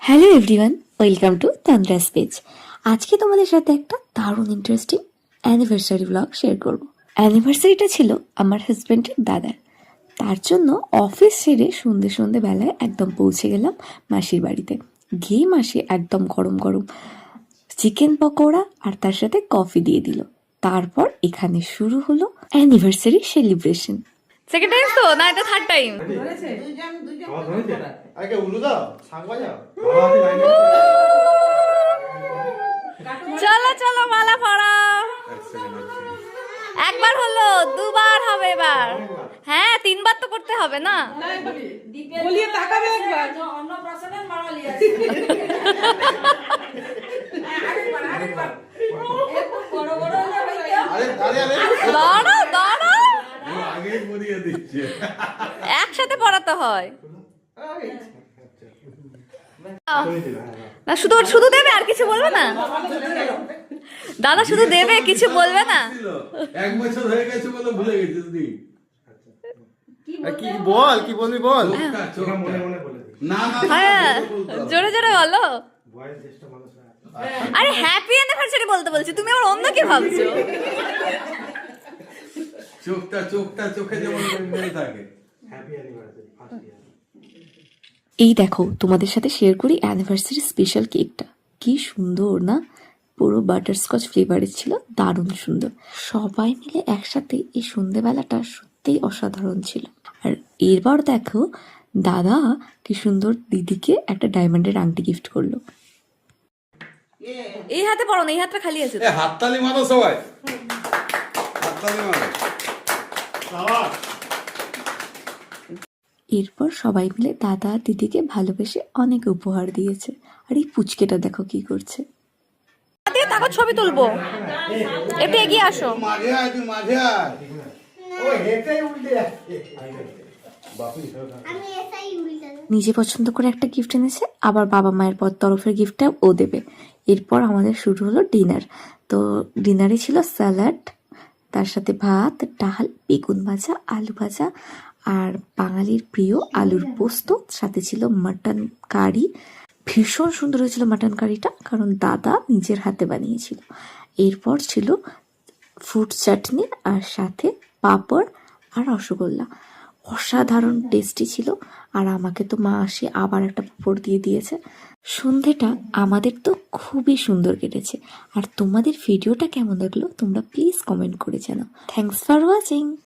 Hello everyone, welcome to Tandra's page. আজকে তোমাদের সাথে একটা দারুণ ইন্টারেস্টিং অ্যানিভার্সারি ব্লগ শেয়ার করব। অ্যানিভার্সারিটা ছিল আমার হাজব্যান্ডের দাদার। তার জন্য অফিস ছেড়ে সন্ধে সন্ধে বেলায় একদম পৌঁছে গেলাম মাসির বাড়িতে। গিয়ে মাসি একদম গরম গরম চিকেন পকোড়া আর তার সাথে কফি দিয়ে দিল। তারপর এখানে শুরু হলো অ্যানিভার্সারি সেলিব্রেশন। সেকেন্ড টাইম তো না, এটা থার্ড টাইম। চলো চলো মালা পড়াও। একবার হলো, দুবার হবে এবার। হ্যাঁ, তিনবার তো করতে হবে না। বলিয়ে তাকাবে একবার। দাঁড়াও দাঁড়াও, একসাথে পড়াতে হয় না। শুধু শুধু দেবে, আর কিছু বলবে না? দাদা শুধু দেবে, কিছু বলবে না? এক বছর হয়ে গেছে বলে ভুলে গেছিস তুই। কি বল, কি বলবি বল। না না, হ্যাঁ, জোরে জোরে বলো। আরে হ্যাপি অ্যানিভার্সারি বলতে বলছি, তুমি আবার অন্য কি ভাবছো? চোখটা চোখে যেমন মেলে থাকে। এই দেখো, তোমাদের সাথে শেয়ার করি অ্যানিভার্সারি স্পেশাল কেকটা। কি সুন্দর না, পুরো বাটারস্কচ ফ্লেভারের ছিল, দারুণ সুন্দর। সবাই মিলে একসাথে এই সন্ধেবেলাটা সত্যিই অসাধারণ ছিল। আর এরপর দেখো, দাদা কি সুন্দর দিদিকে একটা ডায়মন্ডের আংটি গিফট করলো। এই হাতে পড়ো না, এই হাতটা খালি আছে। হাততালি মারো সবাই, হাততালি মারো। এরপর সবাই মিলে দাদা আর দিদিকে ভালোবেসে অনেক উপহার দিয়েছে। আর এই পুচকেটা দেখো কি করছে। তাকে ছবি তুলবো, একটু এগিয়ে আসো। মাঝে আয়, তুই মাঝে আয়। নিজে পছন্দ করে একটা গিফট এনেছে, আবার বাবা মায়ের তরফের গিফটটা ও দেবে। এরপর আমাদের শুরু হলো ডিনার। তো ডিনারে ছিল স্যালাড, তার সাথে ভাত, ডাল, বেগুন ভাজা, আলু ভাজা, আর বাঙালির প্রিয় আলুর পোস্ত, সাথে ছিল মাটন কারি। ভীষণ সুন্দর হয়েছিল মাটন কারিটা, কারণ দাদা নিজের হাতে বানিয়েছিল। এরপর ছিল ফ্রুট চাটনি, আর সাথে পাঁপড় আর রসগোল্লা। অসাধারণ টেস্টি ছিল। আর আমাকে তো মা আসে আবার একটা পাঁপড় দিয়ে দিয়েছে। সন্ধেটা আমাদের তো খুবই সুন্দর কেটেছে। আর তোমাদের ভিডিওটা কেমন লাগলো তোমরা প্লিজ কমেন্ট করে জানাও। Thanks for watching.